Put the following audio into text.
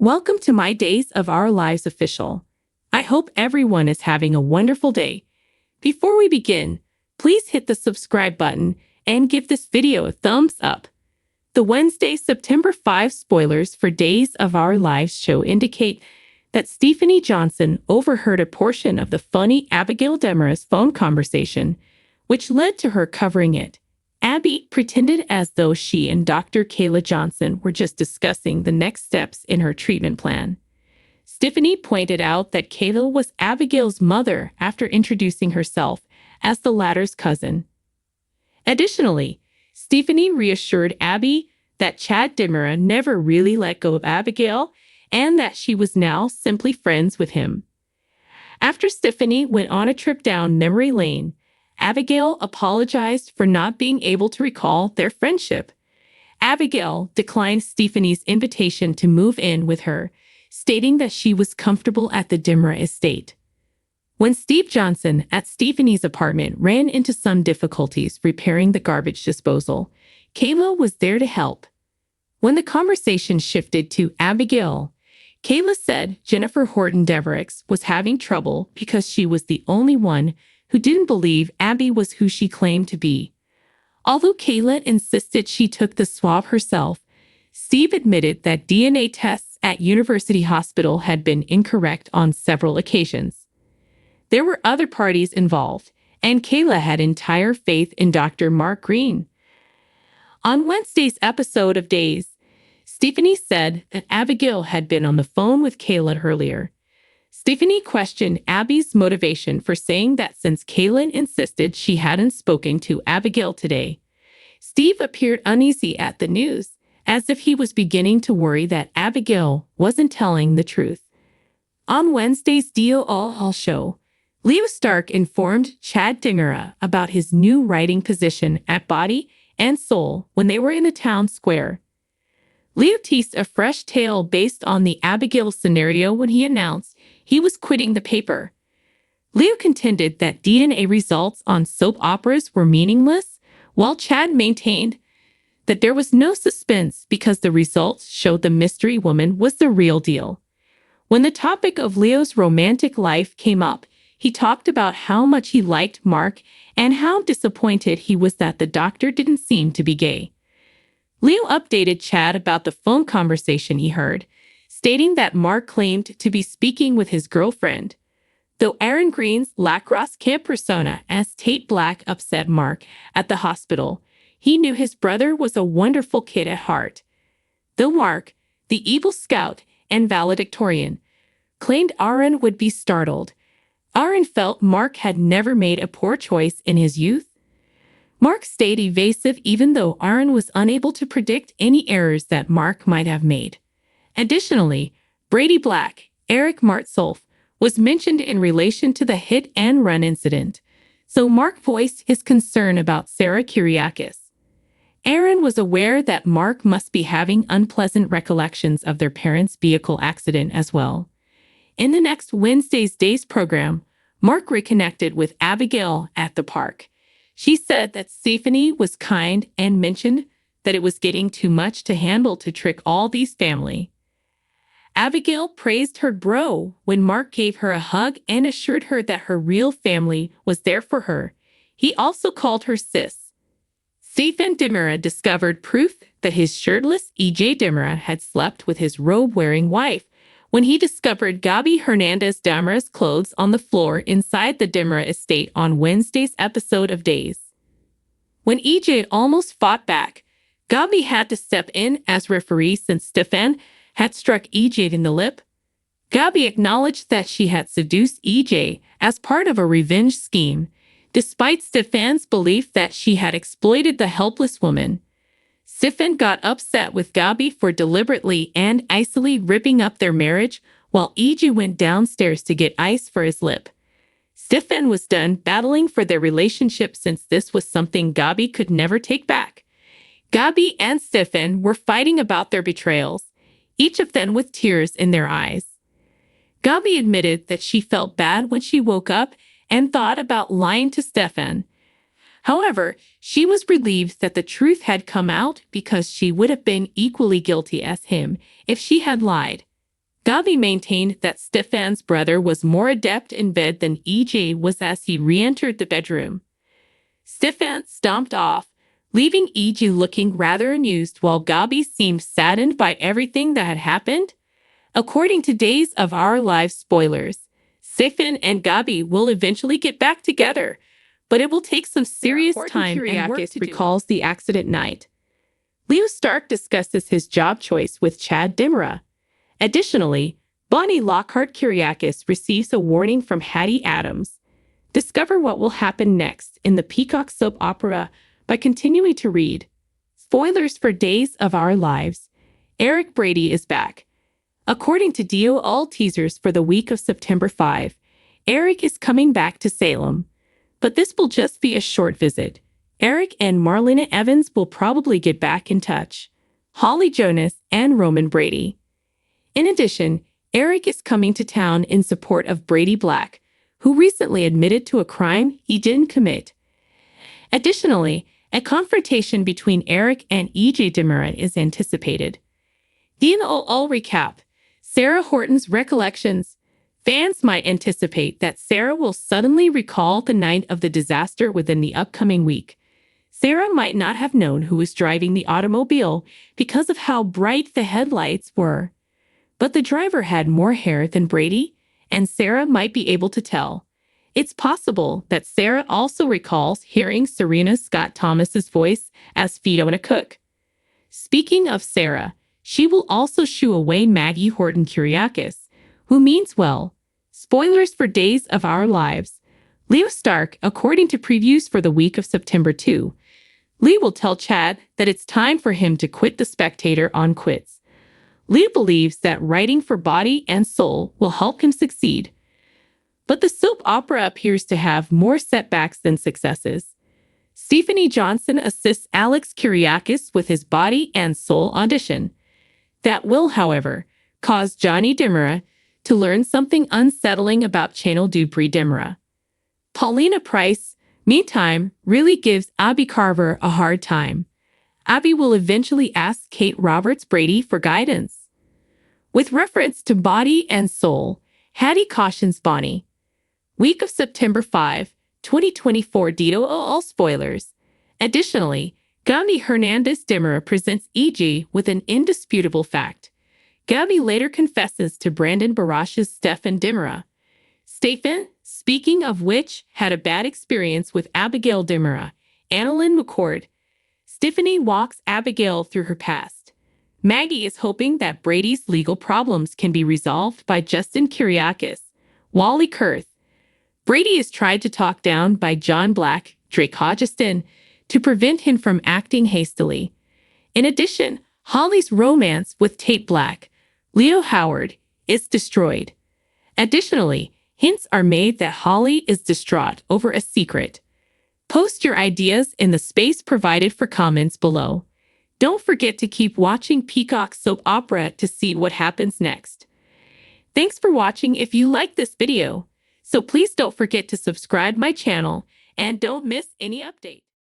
Welcome to my Days of Our Lives official. I hope everyone is having a wonderful day. Before we begin, please hit the subscribe button and give this video a thumbs up. The Wednesday, September 5 spoilers for Days of Our Lives show indicate that Stephanie Johnson overheard a portion of the funny Abigail Demara's phone conversation, which led to her covering it. Abby pretended as though she and Dr. Kayla Johnson were just discussing the next steps in her treatment plan. Stephanie pointed out that Kayla was Abigail's mother after introducing herself as the latter's cousin. Additionally, Stephanie reassured Abby that Chad Demara never really let go of Abigail and that she was now simply friends with him. After Stephanie went on a trip down memory lane, Abigail apologized for not being able to recall their friendship. Abigail declined Stephanie's invitation to move in with her, stating that she was comfortable at the Demara estate. When Steve Johnson at Stephanie's apartment ran into some difficulties repairing the garbage disposal, Kayla was there to help. When the conversation shifted to Abigail, Kayla said Jennifer Horton Devereux was having trouble because she was the only one who didn't believe Abby was who she claimed to be. Although Kayla insisted she took the swab herself, Steve admitted that DNA tests at University Hospital had been incorrect on several occasions. There were other parties involved, and Kayla had entire faith in Dr. Mark Green. On Wednesday's episode of Days, Stephanie said that Abigail had been on the phone with Kayla earlier. Stephanie questioned Abby's motivation for saying that since Kayla insisted she hadn't spoken to Abigail today. Steve appeared uneasy at the news, as if he was beginning to worry that Abigail wasn't telling the truth. On Wednesday's DOL show, Leo Stark informed Chad Demara about his new writing position at Body and Soul when they were in the town square. Leo teased a fresh tale based on the Abigail scenario when he announced he was quitting the paper. Leo contended that DNA results on soap operas were meaningless, while Chad maintained that there was no suspense because the results showed the mystery woman was the real deal. When the topic of Leo's romantic life came up, he talked about how much he liked Mark and how disappointed he was that the doctor didn't seem to be gay. Leo updated Chad about the phone conversation he heard, stating that Mark claimed to be speaking with his girlfriend. Though Aaron Green's lacrosse camp persona as Tate Black upset Mark at the hospital, he knew his brother was a wonderful kid at heart. Though Mark, the evil scout and valedictorian, claimed Aaron would be startled, Aaron felt Mark had never made a poor choice in his youth. Mark stayed evasive even though Aaron was unable to predict any errors that Mark might have made. Additionally, Brady Black, Eric Martsolf, was mentioned in relation to the hit and run incident, so Mark voiced his concern about Sarah Kyriakis. Aaron was aware that Mark must be having unpleasant recollections of their parents' vehicle accident as well. In the next Wednesday's Days program, Mark reconnected with Abigail at the park. She said that Stephanie was kind and mentioned that it was getting too much to handle to trick all these family. Abigail praised her bro when Mark gave her a hug and assured her that her real family was there for her. He also called her sis. Stefan Demara discovered proof that his shirtless EJ Demara had slept with his robe-wearing wife when he discovered Gabi Hernandez Demara's clothes on the floor inside the Demara estate on Wednesday's episode of Days. When EJ almost fought back, Gabi had to step in as referee since Stefan had struck EJ in the lip. Gabi acknowledged that she had seduced EJ as part of a revenge scheme, despite Stefan's belief that she had exploited the helpless woman. Stefan got upset with Gabi for deliberately and icily ripping up their marriage while EJ went downstairs to get ice for his lip. Stefan was done battling for their relationship since this was something Gabi could never take back. Gabi and Stefan were fighting about their betrayals, each of them with tears in their eyes. Gabi admitted that she felt bad when she woke up and thought about lying to Stefan. However, she was relieved that the truth had come out because she would have been equally guilty as him if she had lied. Gabi maintained that Stefan's brother was more adept in bed than EJ was as he re-entered the bedroom. Stefan stomped off, leaving EJ looking rather amused while Gabi seemed saddened by everything that had happened. According to Days of Our Lives spoilers, Stefan and Gabi will eventually get back together, but it will take some serious time and work to recalls the accident night. Leo Stark discusses his job choice with Chad Dimra. Additionally, Bonnie Lockhart Kyriakis receives a warning from Hattie Adams. Discover what will happen next in the Peacock soap opera by continuing to read. Spoilers for Days of Our Lives. Eric Brady is back. According to DOL teasers for the week of September 5, Eric is coming back to Salem. But this will just be a short visit. Eric and Marlena Evans will probably get back in touch. Holly Jonas and Roman Brady. In addition, Eric is coming to town in support of Brady Black, who recently admitted to a crime he didn't commit. Additionally, a confrontation between Eric and EJ Demura is anticipated. DOL recap. Sarah Horton's recollections. Fans might anticipate that Sarah will suddenly recall the night of the disaster within the upcoming week. Sarah might not have known who was driving the automobile because of how bright the headlights were. But the driver had more hair than Brady, and Sarah might be able to tell. It's possible that Sarah also recalls hearing Serena Scott Thomas's voice as Fiona Cook. Speaking of Sarah, she will also shoo away Maggie Horton Kyriakis, who means well. Spoilers for Days of Our Lives. Leo Stark, according to previews for the week of September 2, Lee will tell Chad that it's time for him to quit the Spectator on quits. Lee believes that writing for Body and Soul will help him succeed. But the soap opera appears to have more setbacks than successes. Stephanie Johnson assists Alex Kyriakis with his Body and Soul audition. That will, however, cause Johnny Demura to learn something unsettling about Channel Dupree Demura. Paulina Price, meantime, really gives Abby Carver a hard time. Abby will eventually ask Kate Roberts Brady for guidance. With reference to Body and Soul, Hattie cautions Bonnie. Week of September 5, 2024 DOL spoilers. Additionally, Gabi Hernandez Demura presents EG with an indisputable fact. Gabi later confesses to Brandon Barash's Stefan Demura. Stefan, speaking of which, had a bad experience with Abigail Demura. Annalyn McCord. Stephanie walks Abigail through her past. Maggie is hoping that Brady's legal problems can be resolved by Justin Kyriakis. Wally Kurth. Brady is tried to talk down by John Black, Drake Hodgeston, to prevent him from acting hastily. In addition, Holly's romance with Tate Black, Leo Howard, is destroyed. Additionally, hints are made that Holly is distraught over a secret. Post your ideas in the space provided for comments below. Don't forget to keep watching Peacock soap opera to see what happens next. Thanks for watching if you liked this video. So please don't forget to subscribe my channel and don't miss any update.